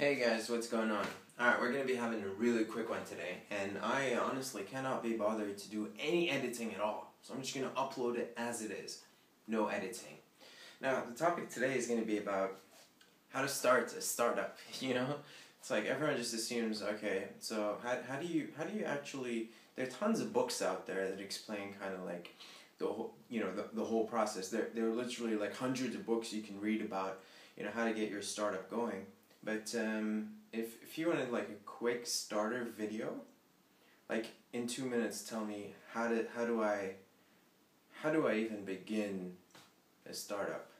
Hey guys, what's going on? Alright, we're going to be having a really quick one today, and I honestly cannot be bothered to do any editing at all. So I'm just going to upload it as it is. No editing. Now, the topic today is going to be about how to start a startup, you know? It's like everyone just assumes, okay, so how do you actually, there are tons of books out there that explain kind of like the whole, the whole process. There are literally like hundreds of books you can read about, how to get your startup going. But if you wanted like a quick starter video, like in 2 minutes, tell me how do I even begin a startup,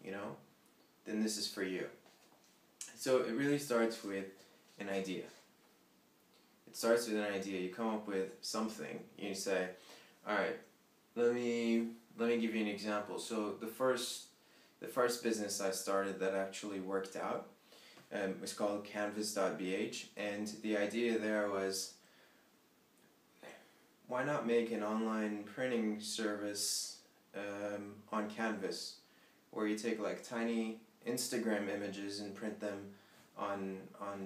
then this is for you. So it really starts with an idea. It starts with an idea. You come up with something. You say, all right, let me give you an example. So the first business I started that actually worked out. It was called Canvas.bh, and the idea there was, why not make an online printing service on Canvas, where you take like tiny Instagram images and print them on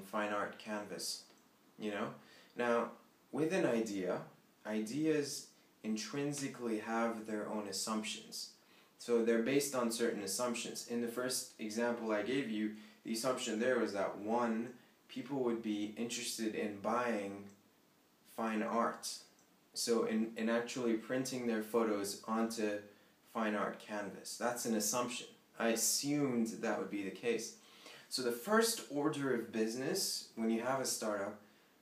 fine art canvas, Now, with an idea, ideas intrinsically have their own assumptions. So they're based on certain assumptions. In the first example I gave you, the assumption there was that, one, people would be interested in buying fine art. So in actually printing their photos onto fine art canvas. That's an assumption. I assumed that would be the case. So the first order of business when you have a startup,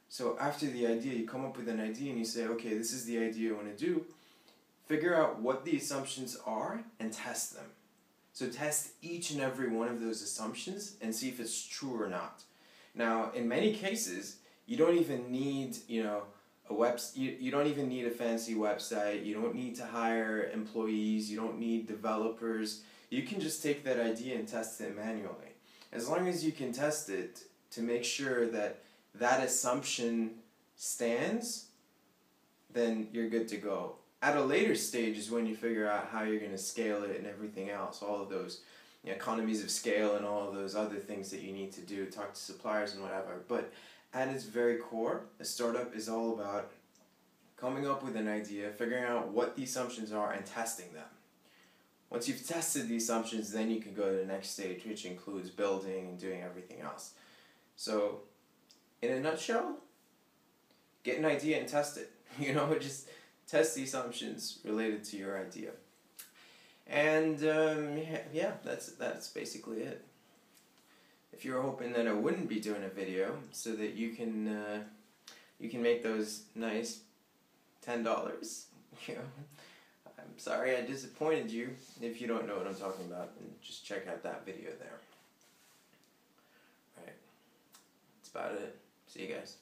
so after the idea, you come up with an idea and you say, okay, this is the idea I want to do. Figure out what the assumptions are and test them. So test each and every one of those assumptions and see if it's true or not. Now, in many cases, you don't even need, you don't even need a fancy website. You don't need to hire employees. You don't need developers. You can just take that idea and test it manually. As long as you can test it to make sure that that assumption stands, then you're good to go. At a later stage is when you figure out how you're going to scale it and everything else, all of those economies of scale and all of those other things that you need to do, talk to suppliers and whatever. But at its very core, a startup is all about coming up with an idea, figuring out what the assumptions are, and testing them. Once you've tested the assumptions, then you can go to the next stage, which includes building and doing everything else. So, in a nutshell, get an idea and test it. Just test the assumptions related to your idea. And yeah, that's basically it. If you're hoping that I wouldn't be doing a video so that you can make those nice $10, I'm sorry I disappointed you. If you don't know what I'm talking about, then just check out that video there. Alright, that's about it. See you guys.